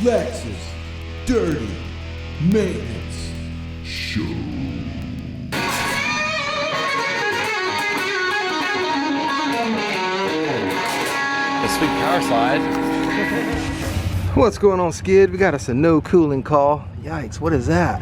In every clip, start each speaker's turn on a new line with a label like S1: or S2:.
S1: Lexus Dirty Maintenance Show.
S2: The sweet power slide.
S3: What's going on, Skid? We got us a no cooling call. Yikes, what is that?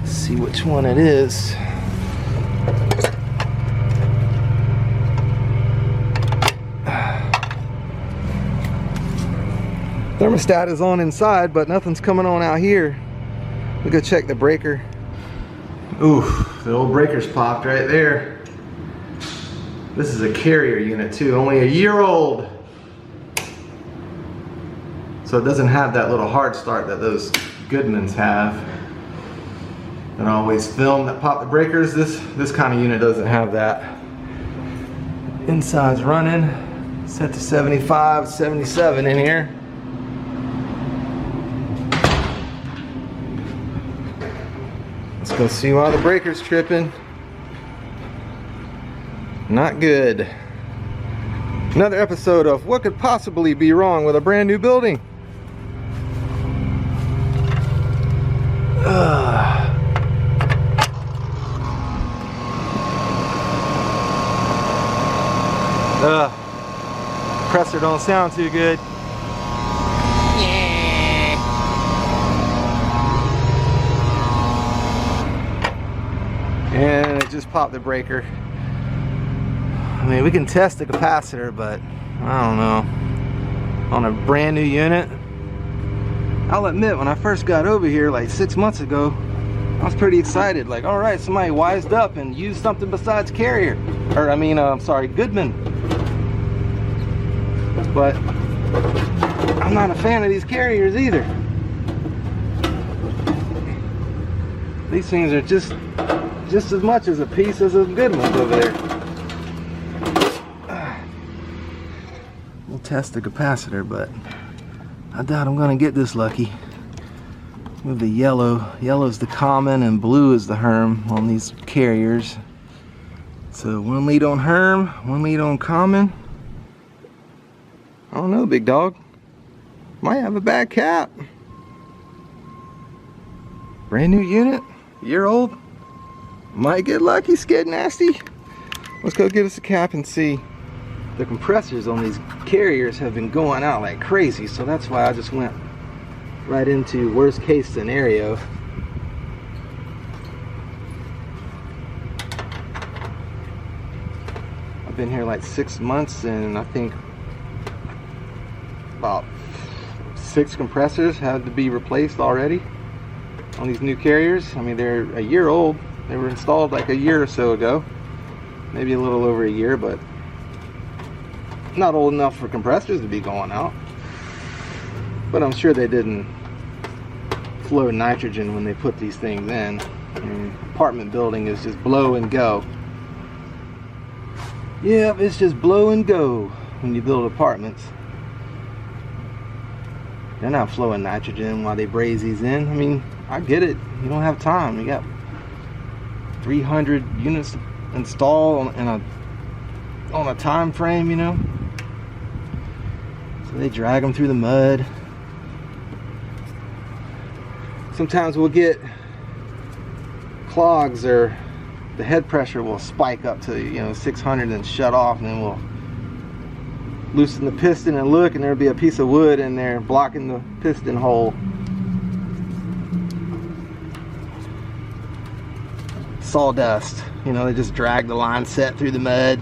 S3: Let's see which one it is. Thermostat is on inside, but nothing's coming on out here. We go check the breaker. Oof, the old breaker's popped right there. This is a carrier unit too, only a year old. So it doesn't have that little hard start that those Goodmans have. And I always film that pop the breakers. This kind of unit doesn't have that. Inside's running, set to 75, 77 in here. Let's go see why the breaker's tripping. Not good. Another episode of what could possibly be wrong with a brand new building. Compressor don't sound too good. And it just popped the breaker. I mean, we can test the capacitor, but I don't know. On a brand new unit, I'll admit, when I first got over here like 6 months ago, I was pretty excited. Like, all right, somebody wised up and used something besides Carrier. Or, I mean, I'm sorry, Goodman. But I'm not a fan of these Carriers either. These things are just as much as a piece as a Goodman over there. We'll test the capacitor, but I doubt I'm gonna get this lucky. Move the yellow. Yellow's the common and blue is the Herm on these Carriers. So 1 lead on Herm, 1 lead on common. I don't know, big dog. Might have a bad cap. Brand new unit, year old. Might get lucky, Skid Nasty. Let's go get us a cap and see. The compressors on these Carriers have been going out like crazy, so that's why I just went right into worst case scenario. I've been here like 6 months, and I think about 6 compressors had to be replaced already on these new Carriers. I mean, they're a year old. They were installed like a year or so ago, maybe a little over a year, but not old enough for compressors to be going out. But I'm sure they didn't flow nitrogen when they put these things in. I mean, apartment building is just blow and go. Yep, it's just blow and go when you build apartments. They're not flowing nitrogen while they braze these in. I mean, I get it. You don't have time. You got 300 units to install on a time frame, you know. So they drag them through the mud. Sometimes we'll get clogs, or the head pressure will spike up to 600 and shut off, and then we'll loosen the piston and look, and there'll be a piece of wood in there blocking the piston hole. Sawdust, they just drag the line set through the mud.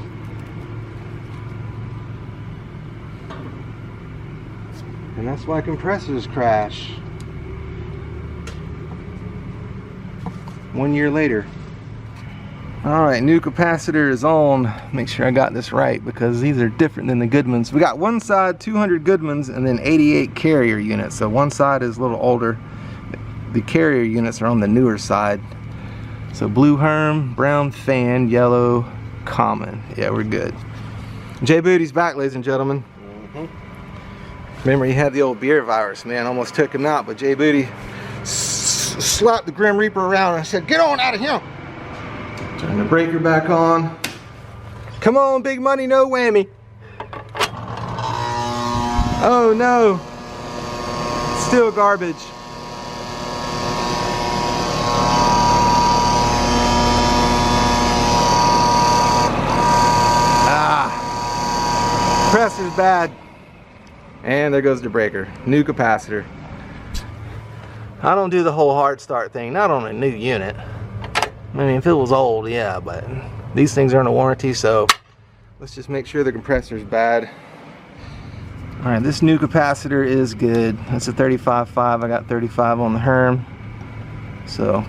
S3: And that's why compressors crash. 1 year later. Alright, new capacitor is on. Make sure I got this right, because these are different than the Goodmans. We got one side 200 Goodmans and then 88 Carrier units. So one side is a little older. The Carrier units are on the newer side. So blue Herm, brown Fan, yellow common. Yeah, we're good. Jay Booty's back, ladies and gentlemen. Remember, he had the old beer virus, man. Almost took him out, but Jay Booty slapped the Grim Reaper around and said, "Get on out of here." Turn the breaker back on. Come on, big money, no whammy. Oh no, still garbage. Compressor's bad. And there goes the breaker. New capacitor. I don't do the whole hard start thing, not on a new unit. I mean, if it was old, yeah, but these things are in a warranty, so let's just make sure the compressor's bad. All right, this new capacitor is good. It's a 35.5. I got 35 on the Herm, so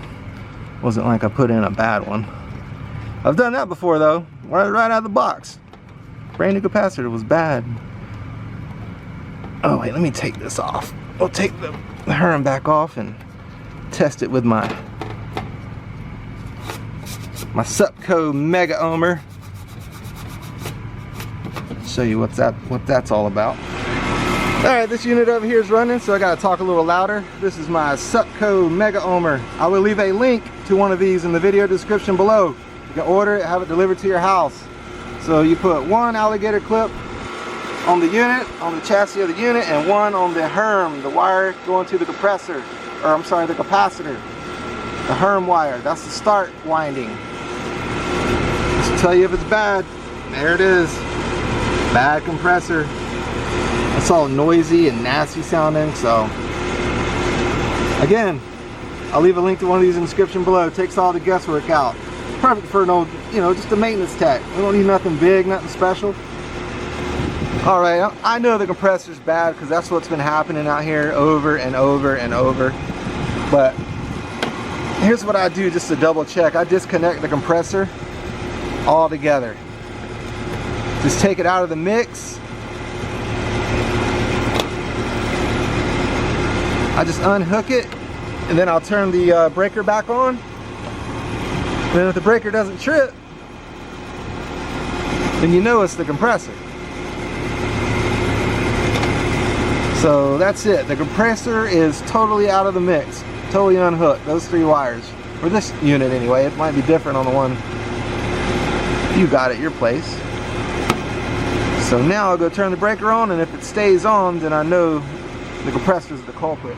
S3: wasn't like I put in a bad one. I've done that before though, right out of the box. Brand new capacitor was bad. Oh wait, let me take this off. I'll take the Herm back off and test it with my Supco Mega Ohmer. Show you what that's all about. Alright, this unit over here is running, so I gotta talk a little louder. This is my Supco Mega Ohmer. I will leave a link to one of these in the video description below. You can order it, have it delivered to your house. So you put one alligator clip on the unit, on the chassis of the unit, and one on the Herm, the wire going to the compressor, or I'm sorry, the capacitor. The Herm wire, that's the start winding. Just to tell you if it's bad, there it is. Bad compressor. It's all noisy and nasty sounding, so again, I'll leave a link to one of these in the description below. It takes all the guesswork out. Perfect for an old, you know, just a maintenance tech. We don't need nothing big, nothing special. All right, I know the compressor's bad because that's what's been happening out here over and over and over. But here's what I do just to double check. I disconnect the compressor altogether. Just take it out of the mix. I just unhook it, and then I'll turn the breaker back on. And then if the breaker doesn't trip, then you know it's the compressor. So that's it. The compressor is totally out of the mix. Totally unhooked. Those three wires. For this unit anyway. It might be different on the one you got at your place. So now I'll go turn the breaker on, and if it stays on, then I know the compressor is the culprit.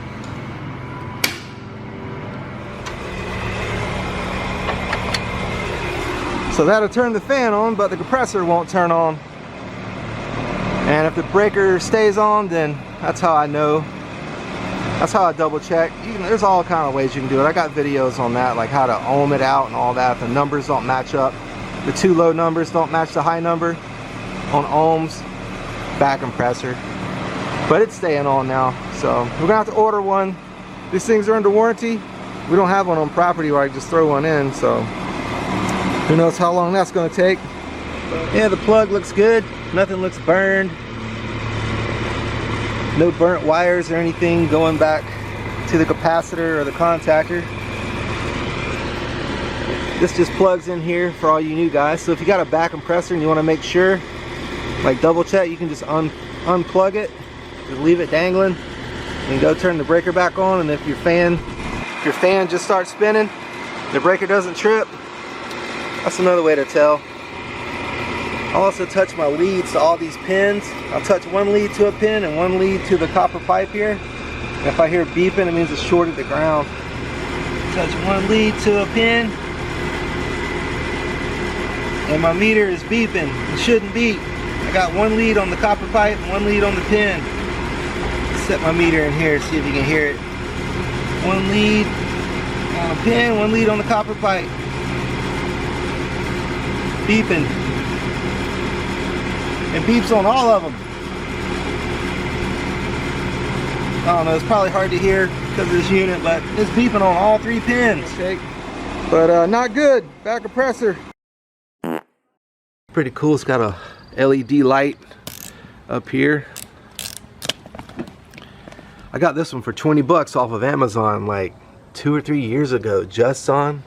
S3: So that'll turn the fan on, but the compressor won't turn on. And if the breaker stays on, then that's how I know. That's how I double check. There's all kind of ways you can do it. I got videos on that, like how to ohm it out and all that. If the numbers don't match up, the two low numbers don't match the high number on ohms, bad compressor. But it's staying on now, so we're gonna have to order one. These things are under warranty. We don't have one on property where I can just throw one in, so who knows how long that's gonna take. Yeah, the plug looks good. Nothing looks burned. No burnt wires or anything going back to the capacitor or the contactor. This just plugs in here for all you new guys. So if you got a back compressor and you want to make sure, like double check, you can just unplug it, just leave it dangling, and go turn the breaker back on. And if your fan just starts spinning, the breaker doesn't trip, that's another way to tell. I'll also touch my leads to all these pins. I'll touch one lead to a pin and one lead to the copper pipe here. And if I hear beeping, it means it's short at the ground. Touch one lead to a pin, and my meter is beeping. It shouldn't beep. I got one lead on the copper pipe and one lead on the pin. Set my meter in here, see if you can hear it. One lead on a pin, one lead on the copper pipe. Beeping. It beeps on all of them. I don't know, it's probably hard to hear because of this unit, but it's beeping on all three pins. Okay. But not good. Back compressor. Pretty cool. It's got a LED light up here. I got this one for 20 bucks off of Amazon like 2 or 3 years ago. Jusson,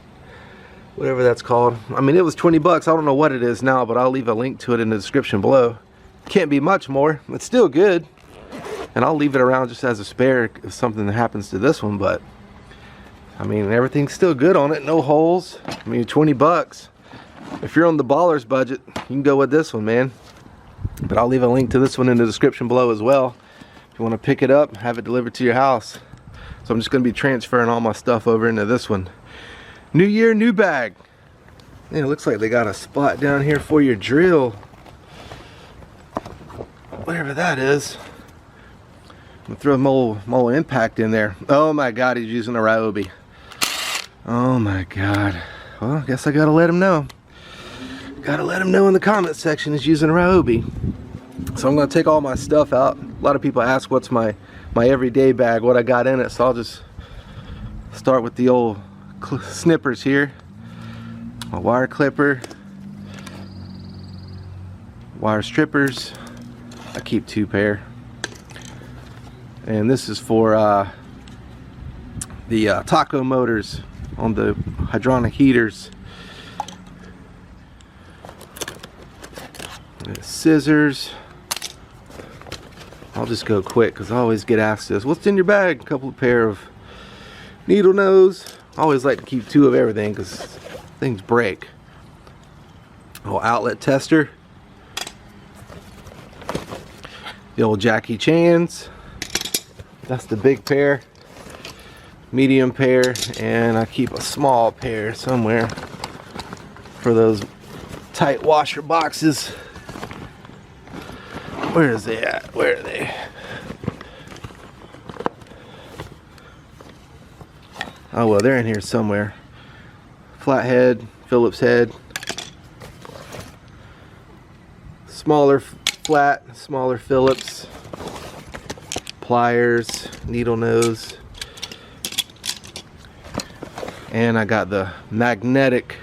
S3: whatever that's called. I mean, it was 20 bucks. I don't know what it is now, but I'll leave a link to it in the description below. Can't be much more. It's still good, and I'll leave it around just as a spare if something happens to this one. But I mean, everything's still good on it. No holes. I mean, 20 bucks. If you're on the Ballers budget, you can go with this one, man. But I'll leave a link to this one in the description below as well. If you want to pick it up, have it delivered to your house. So I'm just going to be transferring all my stuff over into this one. New year, new bag. Man, it looks like they got a spot down here for your drill. Whatever that is. I'm gonna throw Mole Impact in there. Oh my God, he's using a Ryobi. Oh my God. Well, I guess I gotta let him know. Gotta let him know in the comment section he's using a Ryobi. So I'm gonna take all my stuff out. A lot of people ask what's my everyday bag, what I got in it. So I'll just start with the old snippers here. My wire clipper, wire strippers. I keep 2 pair. And this is for the taco motors on the hydronic heaters. Scissors. I'll just go quick because I always get asked this. What's in your bag? A couple of pair of needle nose. I always like to keep 2 of everything because things break. Oh, outlet tester. The old Jackie Chan's. That's the big pair. Medium pair, and I keep a small pair somewhere for those tight washer boxes. Where is they at? Where are they? Oh well, they're in here somewhere. Flathead, Phillips head. Smaller flat, smaller Phillips. Pliers, needle nose. And I got the magnetic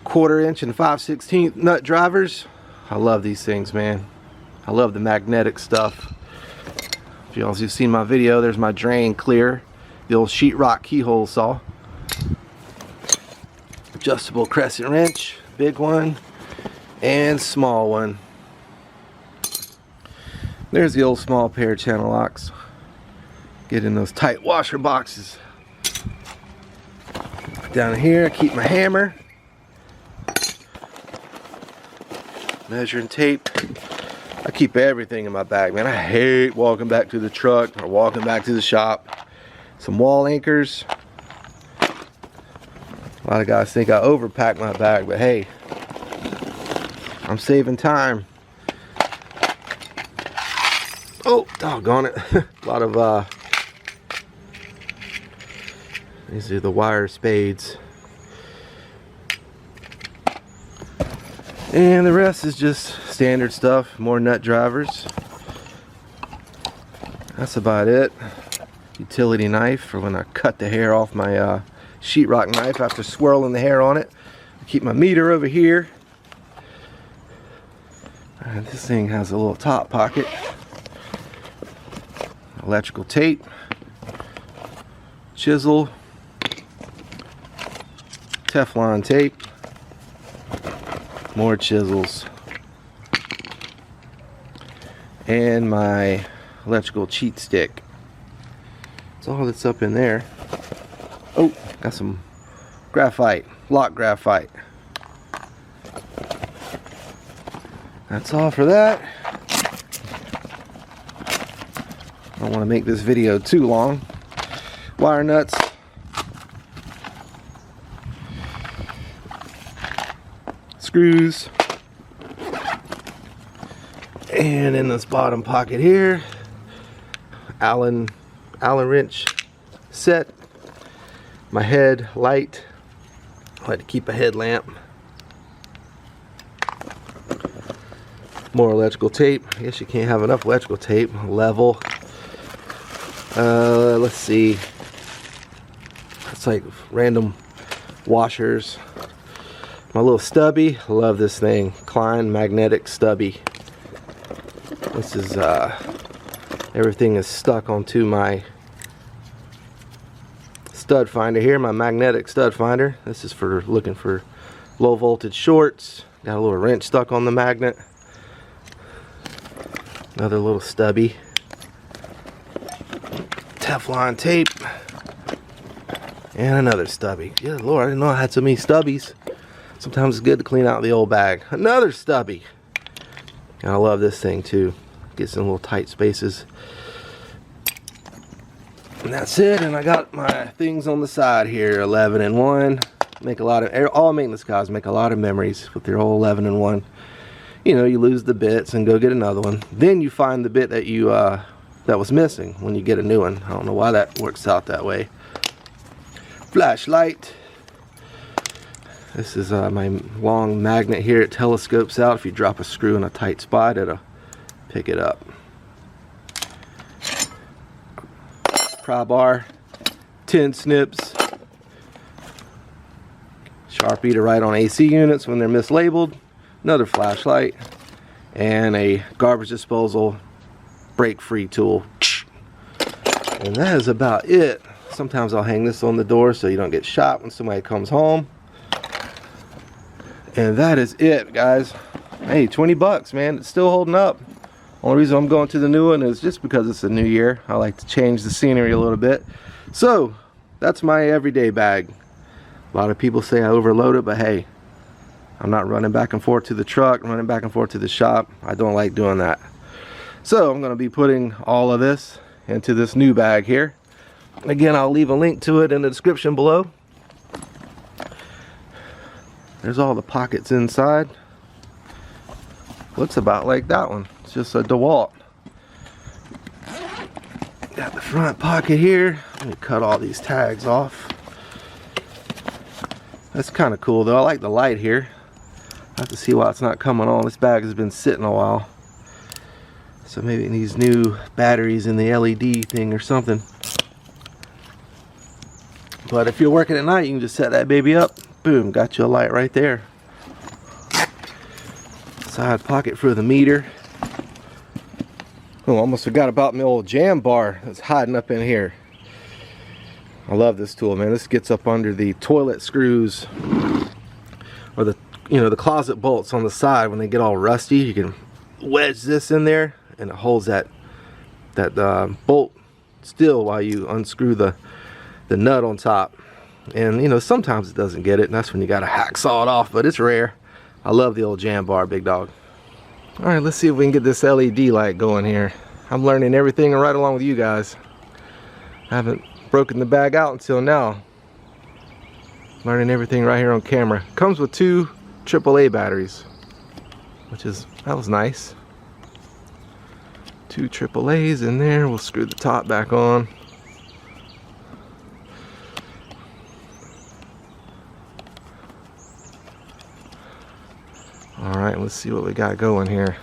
S3: 1/4 inch and 5/16 nut drivers. I love these things, man. I love the magnetic stuff. If y'all have seen my video, there's my drain clear. The old sheetrock keyhole saw. Adjustable crescent wrench, big one and small one. There's the old small pair of channel locks. Get in those tight washer boxes. Down here I keep my hammer, measuring tape. I keep everything in my bag, man. I hate walking back to the truck or walking back to the shop. Some wall anchors. A lot of guys think I overpack my bag, but hey, I'm saving time. Oh, doggone it. A lot of these are the wire spades. And the rest is just standard stuff, more nut drivers. That's about it. Utility knife for when I cut the hair off my sheetrock knife after swirling the hair on it. I keep my meter over here. And this thing has a little top pocket. Electrical tape, chisel, Teflon tape, more chisels, and my electrical cheat stick. That's all that's up in there. Oh, got some graphite, lock graphite. That's all for that. I don't want to make this video too long. Wire nuts. Screws. And in this bottom pocket here, Allen wrench set. My head light. I like to keep a headlamp. More electrical tape. I guess you can't have enough electrical tape. Level. Let's see. It's like random washers. My little stubby. I love this thing. Klein magnetic stubby. This is everything is stuck onto my stud finder here. My magnetic stud finder. This is for looking for low voltage shorts. Got a little wrench stuck on the magnet. Another little stubby. Teflon tape. And another stubby. Yeah, Lord, I didn't know I had so many stubbies. Sometimes it's good to clean out the old bag. Another stubby. And I love this thing too. Gets in little tight spaces. And that's it. And I got my things on the side here. 11 and 1. Make a lot of, all maintenance guys make a lot of memories with their old 11 and 1. You know, you lose the bits and go get another one. Then you find the bit that you that was missing when you get a new one. I don't know why that works out that way. Flashlight. This is my long magnet here. It telescopes out. If you drop a screw in a tight spot, it'll pick it up. Pry bar, tin snips, Sharpie to write on AC units when they're mislabeled, another flashlight, and a garbage disposal break-free tool. And that is about it. Sometimes I'll hang this on the door so you don't get shot when somebody comes home. And that is it, guys. Hey, 20 bucks, man. It's still holding up. Only reason I'm going to the new one is just because it's a new year. I like to change the scenery a little bit. So, that's my everyday bag. A lot of people say I overload it, but hey, I'm not running back and forth to the truck, running back and forth to the shop. I don't like doing that. So, I'm going to be putting all of this into this new bag here. Again, I'll leave a link to it in the description below. There's all the pockets inside. Looks about like that one. It's just a DeWalt. Got the front pocket here. Let me cut all these tags off. That's kind of cool though. I like the light here. I have to see why it's not coming on. This bag has been sitting a while. So maybe it needs new batteries in the LED thing or something. But if you're working at night, you can just set that baby up. Boom, got you a light right there. Side pocket for the meter. Oh, almost forgot about my old jam bar that's hiding up in here. I love this tool, man. This gets up under the toilet screws or the, you know, the closet bolts on the side. When they get all rusty, you can wedge this in there and it holds that bolt still while you unscrew the nut on top. And you know, sometimes it doesn't get it, and that's when you gotta hacksaw it off, but it's rare. I love the old jam bar, big dog. All right, let's see if we can get this LED light going here. I'm learning everything right along with you guys. I haven't broken the bag out until now. Learning everything right here on camera. Comes with 2 AAA batteries, that was nice. 2 AAAs in there. We'll screw the top back on. Alright, let's see what we got going here.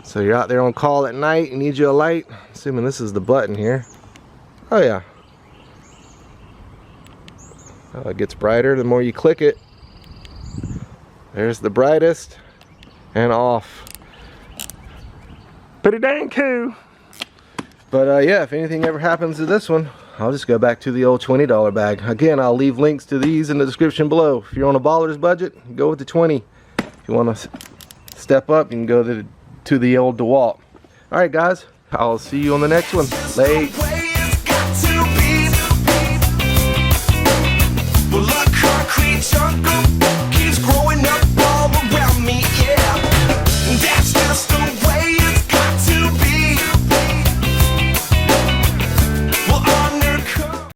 S3: So you're out there on call at night, you need you a light. Assuming this is the button here. Oh yeah. Oh, it gets brighter the more you click it. There's the brightest and off. Pretty dang cool. But yeah, if anything ever happens to this one, I'll just go back to the old $20 bag. Again, I'll leave links to these in the description below. If you're on a baller's budget, go with the 20. If you want to step up, you can go to the old DeWalt. Alright guys, I'll see you on the next one. Late.